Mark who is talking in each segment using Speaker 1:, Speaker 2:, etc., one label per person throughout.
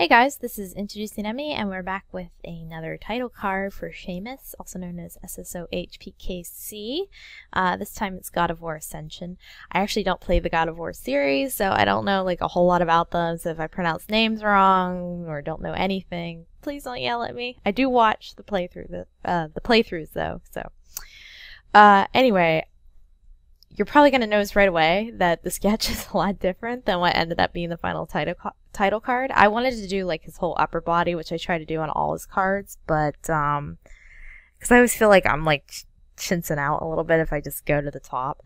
Speaker 1: Hey guys, this is Introducing Emmy, and we're back with another title card for Seamus, also known as SSoHPKC. This time it's God of War Ascension. I actually don't play the God of War series, so I don't know like a whole lot about them, so if I pronounce names wrong or don't know anything, please don't yell at me. I do watch the playthroughs though, so. Anyway, you're probably going to notice right away that the sketch is a lot different than what ended up being the final title card. I wanted to do like his whole upper body, which I try to do on all his cards, but because I always feel like I'm like chinsing out a little bit if I just go to the top.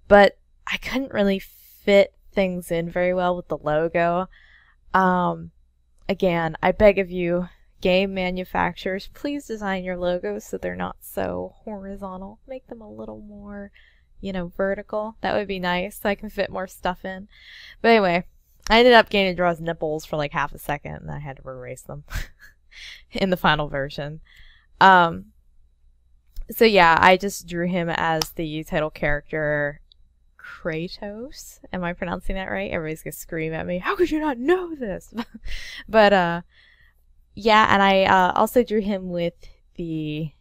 Speaker 1: But I couldn't really fit things in very well with the logo. Again, I beg of you, game manufacturers, please design your logos so they're not so horizontal. Make them a little more, you know, vertical. That would be nice so I can fit more stuff in. But anyway, I ended up getting to draw his nipples for like half a second and I had to erase them in the final version. So yeah, I just drew him as the title character Kratos. Am I pronouncing that right? Everybody's gonna scream at me. How could you not know this? But yeah, and I also drew him with the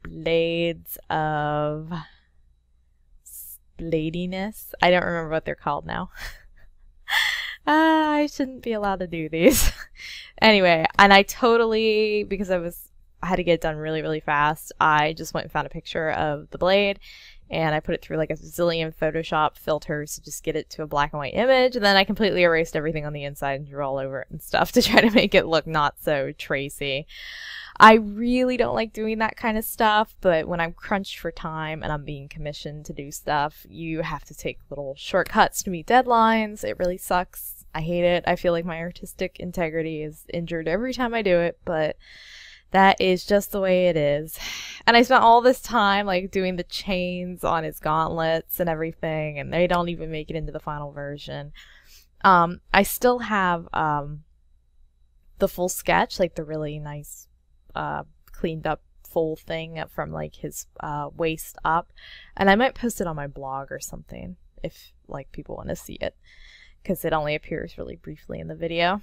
Speaker 1: blades of Blade-y-nesssss. I don't remember what they're called now. I shouldn't be allowed to do these. Anyway, and I totally, because I had to get it done really, really fast, I just went and found a picture of the blade and I put it through like a zillion Photoshop filters to just get it to a black and white image, and then I completely erased everything on the inside and drew all over it and stuff to try to make it look not so Tracy. I really don't like doing that kind of stuff, but when I'm crunched for time and I'm being commissioned to do stuff, you have to take little shortcuts to meet deadlines. It really sucks. I hate it. I feel like my artistic integrity is injured every time I do it, but that is just the way it is. And I spent all this time like doing the chains on his gauntlets and everything, and they don't even make it into the final version. I still have the full sketch, like the really nice cleaned up full thing from like his waist up, and I might post it on my blog or something if like people want to see it, because it only appears really briefly in the video.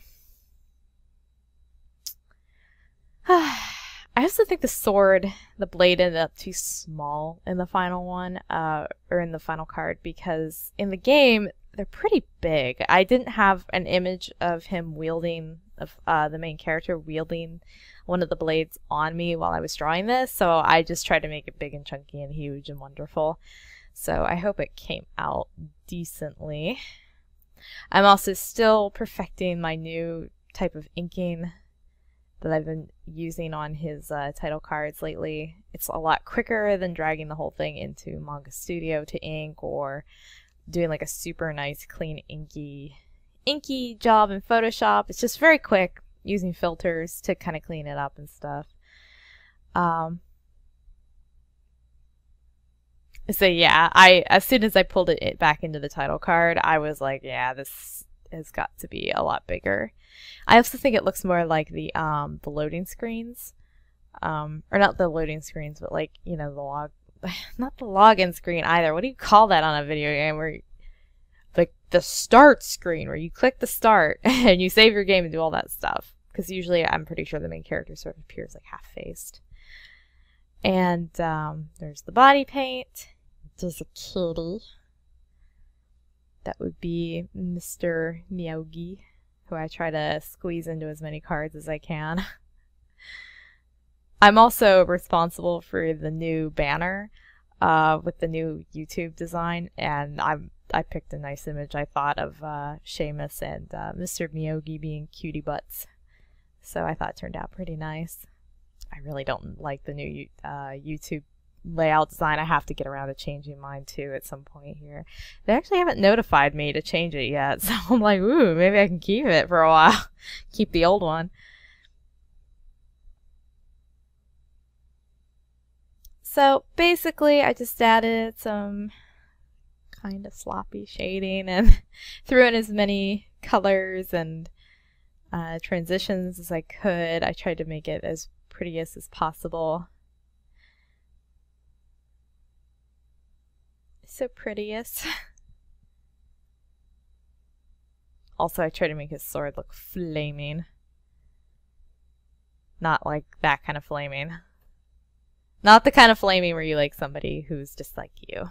Speaker 1: I also think the sword, the blade, ended up too small in the final one, or in the final card, because in the game they're pretty big. I didn't have an image of him wielding, the main character wielding one of the blades on me while I was drawing this, so I just tried to make it big and chunky and huge and wonderful. So I hope it came out decently. I'm also still perfecting my new type of inking that I've been using on his title cards lately. It's a lot quicker than dragging the whole thing into Manga Studio to ink, or doing like a super nice clean inky job in Photoshop. It's just very quick using filters to kind of clean it up and stuff. So yeah, as soon as I pulled it back into the title card, I was like, yeah, this has got to be a lot bigger. I also think it looks more like the loading screens, or not the loading screens, but like, you know, the log, not the login screen either. What do you call that on a video game where like the start screen, where you click the start and you save your game and do all that stuff? Because usually I'm pretty sure the main character sort of appears like half-faced. And there's the body paint. There's a kitty. That would be Mr. Miyagi, who I try to squeeze into as many cards as I can. I'm also responsible for the new banner with the new YouTube design, and I picked a nice image, I thought, of Seamus and Mr. Miyagi being cutie butts. So I thought it turned out pretty nice. I really don't like the new YouTube layout design. I have to get around to changing mine too at some point here. They actually haven't notified me to change it yet, so I'm like, ooh, maybe I can keep it for a while. Keep the old one. So basically I just added some kind of sloppy shading and threw in as many colors and transitions as I could. I tried to make it as prettiest as possible. So prettiest. Also, I tried to make his sword look flaming. Not like that kind of flaming. Not the kind of flaming where you like somebody who's just like you.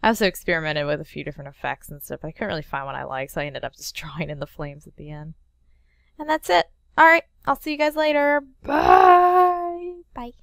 Speaker 1: I also experimented with a few different effects and stuff. I couldn't really find what I liked, so I ended up just drawing in the flames at the end. And that's it. Alright, I'll see you guys later. Bye! Bye.